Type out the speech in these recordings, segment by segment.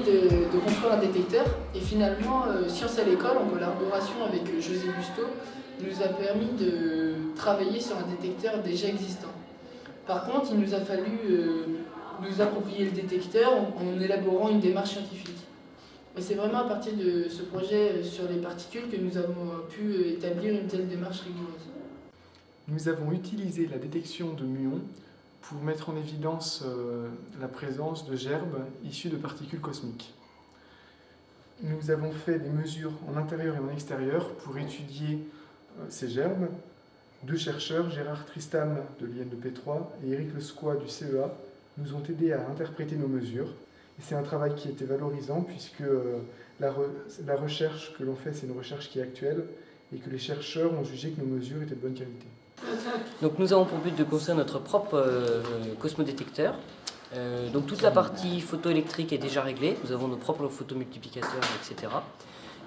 de construire un détecteur et finalement Science à l'école en collaboration avec José Busto nous a permis de travailler sur un détecteur déjà existant. Par contre, il nous a fallu nous approprier le détecteur en élaborant une démarche scientifique. Et c'est vraiment à partir de ce projet sur les particules que nous avons pu établir une telle démarche rigoureuse. Nous avons utilisé la détection de muons pour mettre en évidence la présence de gerbes issues de particules cosmiques. Nous avons fait des mesures en intérieur et en extérieur pour étudier ces gerbes. Deux chercheurs, Gérard Tristam de l'INEP3 et Éric Lescois du CEA, nous ont aidés à interpréter nos mesures. Et c'est un travail qui était valorisant puisque la recherche que l'on fait, c'est une recherche qui est actuelle et que les chercheurs ont jugé que nos mesures étaient de bonne qualité. Donc nous avons pour but de construire notre propre cosmodétecteur. Donc toute la partie photoélectrique est déjà réglée, nous avons nos propres photomultiplicateurs, etc.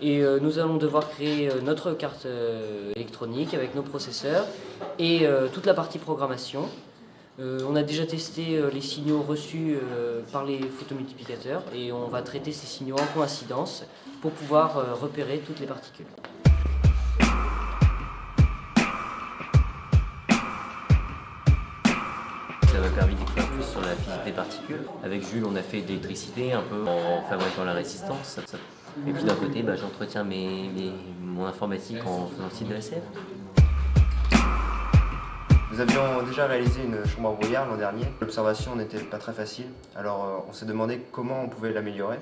Et nous allons devoir créer notre carte électronique avec nos processeurs et toute la partie programmation. On a déjà testé les signaux reçus par les photomultiplicateurs et on va traiter ces signaux en coïncidence pour pouvoir repérer toutes les particules. Ça m'a permis de découvrir plus sur la physique des particules. Avec Jules, on a fait de l'électricité un peu en fabriquant la résistance. Et puis d'un côté, j'entretiens mon informatique en faisant le site de la SF. Nous avions déjà réalisé une chambre à brouillard l'an dernier. L'observation n'était pas très facile, alors on s'est demandé comment on pouvait l'améliorer.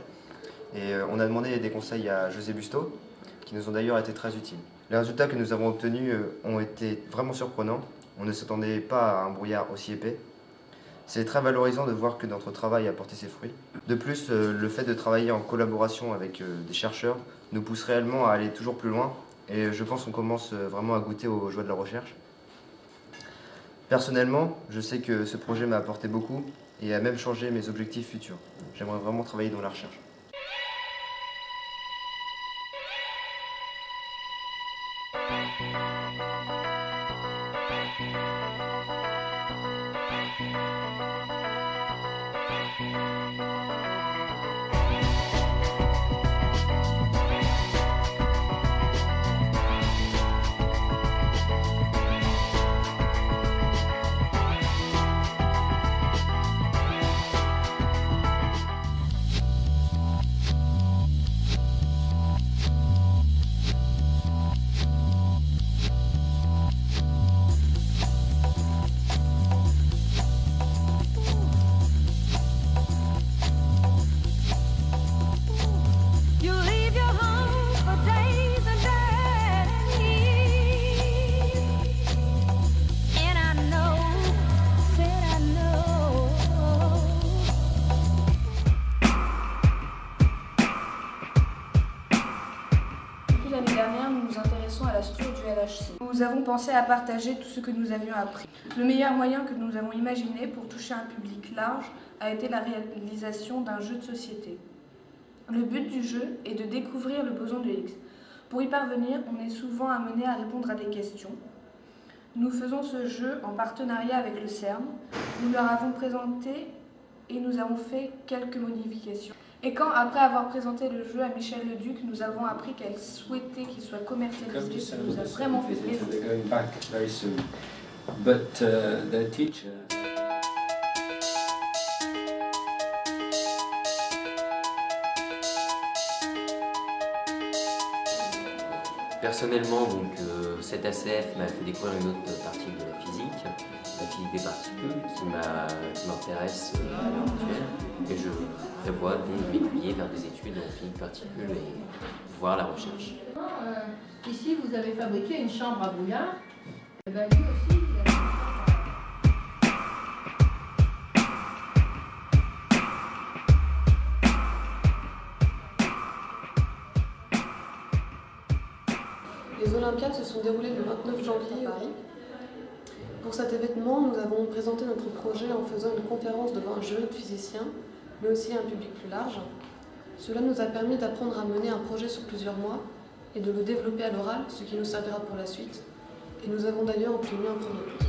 Et on a demandé des conseils à José Busto, qui nous ont d'ailleurs été très utiles. Les résultats que nous avons obtenus ont été vraiment surprenants. On ne s'attendait pas à un brouillard aussi épais. C'est très valorisant de voir que notre travail a porté ses fruits. De plus, le fait de travailler en collaboration avec des chercheurs nous pousse réellement à aller toujours plus loin. Et je pense qu'on commence vraiment à goûter aux joies de la recherche. Personnellement, je sais que ce projet m'a apporté beaucoup et a même changé mes objectifs futurs. J'aimerais vraiment travailler dans la recherche. L'année dernière, nous nous intéressons à la structure du LHC. Nous avons pensé à partager tout ce que nous avions appris. Le meilleur moyen que nous avons imaginé pour toucher un public large a été la réalisation d'un jeu de société. Le but du jeu est de découvrir le boson de Higgs. Pour y parvenir, on est souvent amené à répondre à des questions. Nous faisons ce jeu en partenariat avec le CERN. Nous leur avons présenté et nous avons fait quelques modifications. Et quand, après avoir présenté le jeu à Michel Leduc, nous avons appris qu'elle souhaitait qu'il soit commercialisé, ça nous a vraiment fait plaisir. Personnellement, cette ACF m'a fait découvrir une autre partie de la physique des particules, qui m'intéresse à l'heure actuelle. Et je prévois donc m'aiguiller vers des études en physique particules et voir la recherche. Ici, vous avez fabriqué une chambre à brouillard. Et ben, lui aussi, il a... Les Olympiades se sont déroulées le 29 janvier à Paris. Pour cet événement, nous avons présenté notre projet en faisant une conférence devant un jury de physiciens, mais aussi un public plus large. Cela nous a permis d'apprendre à mener un projet sur plusieurs mois et de le développer à l'oral, ce qui nous servira pour la suite. Et nous avons d'ailleurs obtenu un premier prix.